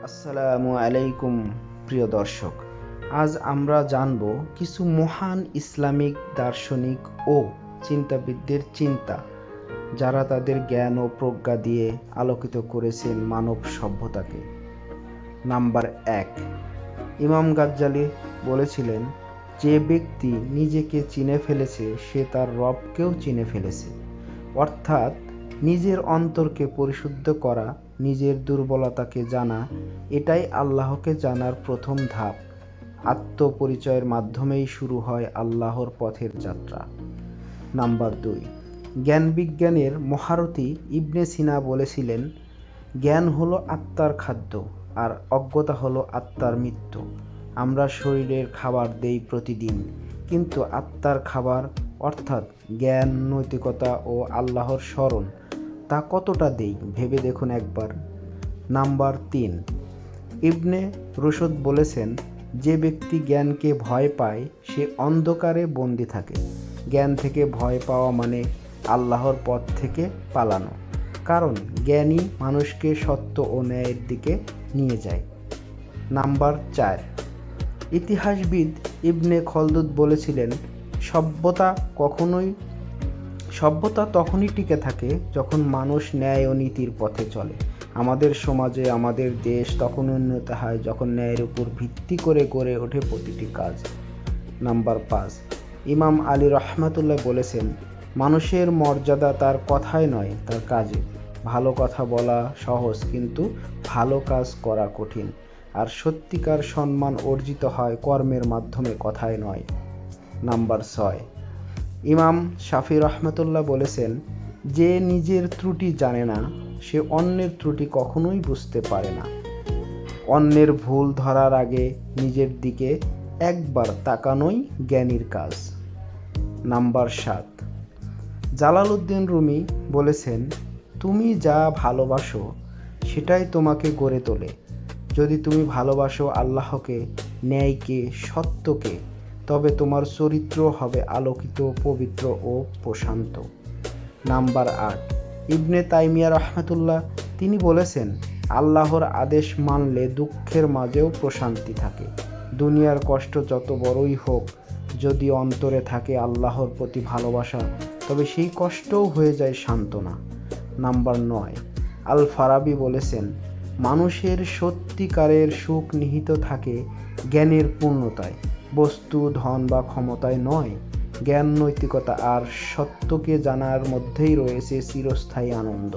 আসসালামু আলাইকুম প্রিয় দর্শক, আজ আমরা জানব কিছু মহান ইসলামিক দার্শনিক ও চিন্তাবিদদের চিন্তা, যারা তাদের জ্ঞান ও প্রজ্ঞা দিয়ে আলোকিত করেছেন মানব সভ্যতাকে। নাম্বার 1, ইমাম গাজ্জালি বলেছিলেন, যে ব্যক্তি নিজেকে চিনে ফেলেছে সে তার রবকেও চিনে ফেলেছে। অর্থাৎ নিজের অন্তরকে পরিশুদ্ধ করা, নিজের দুর্বলতাকে জানা, এটাই আল্লাহকে জানার প্রথম ধাপ। আত্মপরিচয়ের মাধ্যমেই শুরু হয় আল্লাহর পথের যাত্রা। নাম্বার 2, জ্ঞান বিজ্ঞানের মহারথী ইবনে সিনা বলেছিলেন, জ্ঞান হলো আত্মার খাদ্য আর অজ্ঞতা হলো আত্মার মৃত্যু। আমরা শরীরের খাবার দেই প্রতিদিন, কিন্তু আত্মার খাবার অর্থাৎ জ্ঞান, নৈতিকতা ও আল্লাহর স্মরণ, তা কতটা দেই ভেবে দেখুন একবার। নাম্বার 3, ইবনে রুশদ বলেছেন, যে ব্যক্তি জ্ঞানকে ভয় পায় সে অন্ধকারে বন্দী থাকে। জ্ঞান থেকে ভয় পাওয়া মানে আল্লাহর পথ থেকে পালানো, কারণ জ্ঞানই মানুষকে সত্য ও ন্যায়ের দিকে নিয়ে যায়। নাম্বার 4, ইতিহাসবিদ ইবনে খলদুন বলেছিলেন, সভ্যতা তখনই টিকে থাকে যখন মানুষ ন্যায় ও নীতির পথে চলে। আমাদের সমাজে, আমাদের দেশ তখন উন্নত হয় যখন ন্যায়ের উপর ভিত্তি করে গড়ে ওঠে প্রতিটি কাজ। নাম্বার 5, ইমাম আলী রহমাতুল্লাহ বলেছেন, মানুষের মর্যাদা তার কথায় নয়, তার কাজে। ভালো কথা বলা সহজ, কিন্তু ভালো কাজ করা কঠিন। আর সত্যিকার সম্মান অর্জিত হয় কর্মের মাধ্যমে, কথায় নয়। নাম্বার 6, ইমাম শাফি রহমাতুল্লাহ বলেছেন, যে নিজের ত্রুটি জানে না সে অন্যের ত্রুটি কখনোই বুঝতে পারে না। অন্যের ভুল ধরার আগে নিজের দিকে একবার তাকানোই জ্ঞানীর কাজ। নাম্বার 7, জালালউদ্দিন রুমি বলেছেন, তুমি যা ভালোবাসো সেটাই তোমাকে গড়ে তোলে। যদি তুমি ভালোবাসো আল্লাহকে, ন্যায়কে, সত্যকে, তবে তোমার চরিত্র হবে আলোকিত, পবিত্র ও প্রশান্ত। নাম্বার 8, ইবনে তাইমিয়া রহমাতুল্লাহ তিনি বলেছেন, আল্লাহর আদেশ মানলে দুঃখের মাঝেও প্রশান্তি থাকে। দুনিয়ার কষ্ট যত বড়ই হোক, যদি অন্তরে থাকে আল্লাহর প্রতি ভালোবাসা, তবে সেই কষ্টও হয়ে যায় সান্ত্বনা। নাম্বার 9, আল ফারাবি বলেছেন, মানুষের সত্যিকারের সুখ নিহিত থাকে জ্ঞানের পূর্ণতায়, বস্তু, ধন বা ক্ষমতায় নয়। জ্ঞান, নৈতিকতা আর সত্যকে জানার মধ্যেই রয়েছে চিরস্থায়ী আনন্দ।